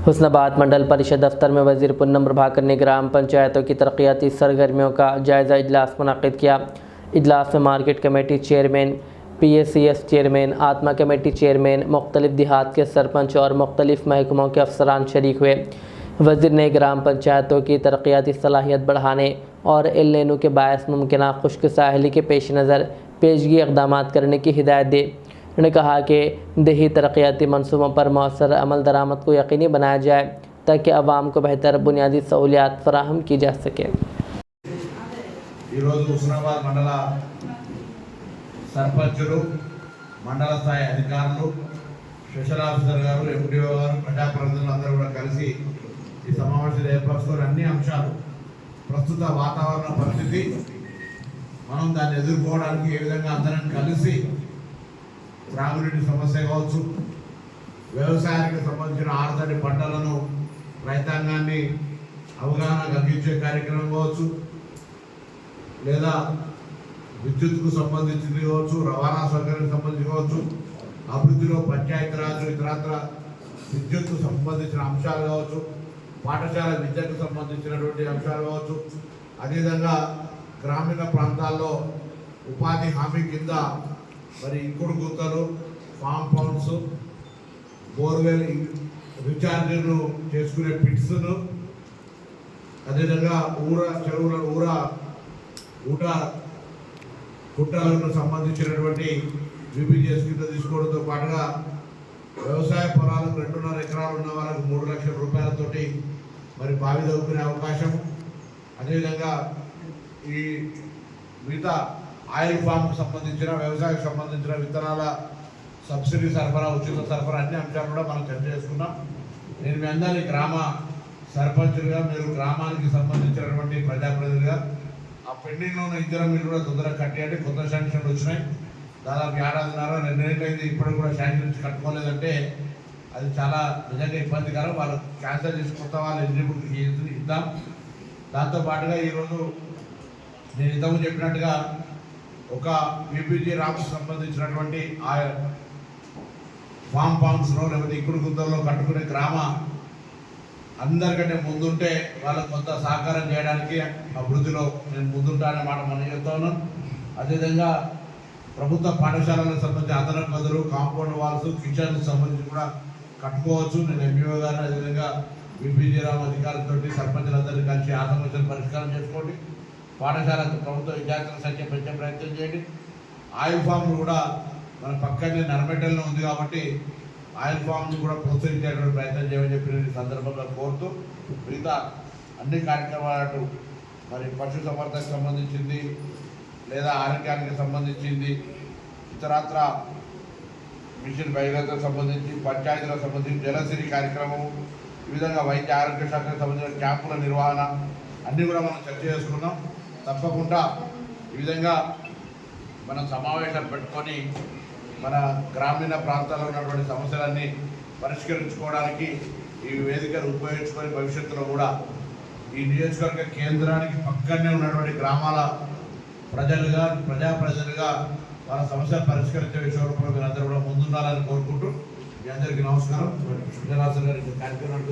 हुस्नाबाद मंडल परिषद दफ्तर में वजीर पूनम प्रभाकर ने ग्राम पंचायतों की तरक्याती सरगर्मियों का जायज़ा इजलास मुनक़िद किया। इजलास में market committee chairman, PACS chairman, आत्मा कमेटी चेयरमैन, मुख्तलिफ देहात के सरपंच और मुख्तलिफ महकमों के अफसरान शरीक हुए। वज़ीर ने ग्राम पंचायतों की तरक्याती सलाहियत बढ़ाने और एल निनो के बायस मुमकिन खुश्क साहिली के पेश नज़र पेशगी इक़दाम करने की हिदायत दी। उन्होंने कहा कि देही तरक्याती मनसूबों पर मौसर अमल दरामद को यकीनी बनाया जाए ताकि आवाम को बेहतर बुनियादी सहूलियात फराहम की जा सके। हुस्नाबाद मंडल सरपंचुलु मंडल स्थायी अधिकारुलु स्पेशल आफीसर गारू MDO गारू प्रजाप्रतिनिधुలందరూ కూడా కలిసి ఈ సమావేశాలు ఏర్పరచుకొని అన్ని అంశాలు ప్రస్తుత వాతావరణ పరిస్థితి మనం దాన్ని ఎదుర్కోవడానికి ఏ విధంగా అందరం కలిసి త్రాగునీటి సమస్య కావచ్చు, వ్యవసాయానికి సంబంధించిన ఆరుతడి పంటలను రైతాంగాన్ని అవగాహన కలిగించే కార్యక్రమం కావచ్చు, లేదా విద్యుత్కు సంబంధించింది కావచ్చు, రవాణా సౌకర్యానికి సంబంధించి కావచ్చు, అభివృద్ధిలో పంచాయతీరాజ్ ఇతరత్ర విద్యుత్కు సంబంధించిన అంశాలు కావచ్చు, పాఠశాల విద్యకు సంబంధించినటువంటి అంశాలు కావచ్చు, అదేవిధంగా గ్రామీణ ప్రాంతాల్లో ఉపాధి హామీ కింద మరి ఇంకుడు గుంతలు, ఫామ్ పౌండ్స్, బోర్వెల్ రీఛార్జీలు చేసుకునే పిట్స్ను, అదేవిధంగా ఊట కుట్టలకు సంబంధించినటువంటి VPGS కింద తీసుకోవడంతో పాటుగా వ్యవసాయ పొలాలకు 2.5 ఎకరాలు ఉన్న వాళ్ళకు 3 లక్షల రూపాయలతోటి మరి బావి దవ్వుకునే అవకాశం, అదేవిధంగా ఈ మిగతా ఆయిల్ ఫామ్కు సంబంధించిన వ్యవసాయానికి సంబంధించిన విత్తనాల సబ్సిడీ సరఫరా, ఉచిత సరఫరా అన్ని అంశాలు కూడా మనం చర్చ చేసుకున్నాం. నేను మీ అందరి గ్రామ సర్పంచులుగా, మీరు గ్రామానికి సంబంధించినటువంటి ప్రజాప్రతినిధిగా ఆ పెండింగ్లో ఉన్న ఇంజనం మీరు కూడా తొందరగా కట్టేయండి. కొత్త శాంక్షన్లు వచ్చినాయి, దాదాపు 2.5 నెలలైంది, ఇప్పుడు కూడా శాంక్షన్ నుంచి కట్టుకోలేదంటే అది చాలా నిజంగా ఇబ్బందికరం. వాళ్ళు క్యాన్సల్ చేసి కొత్త వాళ్ళు ఎలిజిబుల్ ఇద్దాం. దాంతోపాటుగా ఈరోజు నేను ఇంతకు చెప్పినట్టుగా ఒక VPG రామ్స్ సంబంధించినటువంటి ఆ ఫామ్ పౌండ్స్లో లేకపోతే ఇంకుడు గుంతల్లో కట్టుకునే గ్రామ అందరికంటే ముందుంటే వాళ్ళకు కొంత సహకారం చేయడానికి అభివృద్ధిలో నేను ముందుంటానే మాట మనం చెప్తా ఉన్నాను. అదేవిధంగా ప్రభుత్వ పాఠశాలలకు సంబంధించి అదనపు గదులు, కాంపౌండ్ వాల్స్, కిచెన్కి సంబంధించి కూడా కట్టుకోవచ్చు. నేను MPO గారిని అదేవిధంగా VPG రామ్ అధికారులతో సర్పంచులందరినీ కలిసి ఆ సమస్యను పరిష్కారం చేసుకోండి. పాఠశాలకు ప్రభుత్వ విద్యార్థుల సంఖ్య పెంచే ప్రయత్నం చేయండి. ఆయిల్ ఫామ్ను కూడా మన పక్కనే నర్మెటల్లో ఉంది కాబట్టి ఆయిల్ ఫామ్ని కూడా ప్రోత్సహించేటువంటి ప్రయత్నం చేయమని చెప్పి ఈ సందర్భంగా కోరుతూ, మిగతా అన్ని కార్యక్రమాలు మరి పశు సంవర్ధనకు సంబంధించింది లేదా ఆరోగ్యానికి సంబంధించింది, ఇతరత్ర మిషన్ భగీరథకు సంబంధించి, పంచాయతీలకు సంబంధించి జలసిరి కార్యక్రమం, ఈ విధంగా వైద్య ఆరోగ్య శాఖకు సంబంధించిన క్యాంపుల నిర్వహణ అన్నీ కూడా మనం చర్చ చేసుకున్నాం. తప్పకుండా ఈ విధంగా మనం సమావేశాలు పెట్టుకొని మన గ్రామీణ ప్రాంతాల్లో ఉన్నటువంటి సమస్యలన్నీ పరిష్కరించుకోవడానికి ఈ వేదికను ఉపయోగించుకొని భవిష్యత్తులో కూడా ఈ నియోజకవర్గ కేంద్రానికి పక్కనే ఉన్నటువంటి గ్రామాల ప్రజాప్రతినిధులుగా వాళ్ళ సమస్యలు పరిష్కరించే విషయంలో మీరందరూ కూడా ముందుండాలని కోరుకుంటూ మీ అందరికీ నమస్కారం. విజయరాజు గారి కార్యక్రమం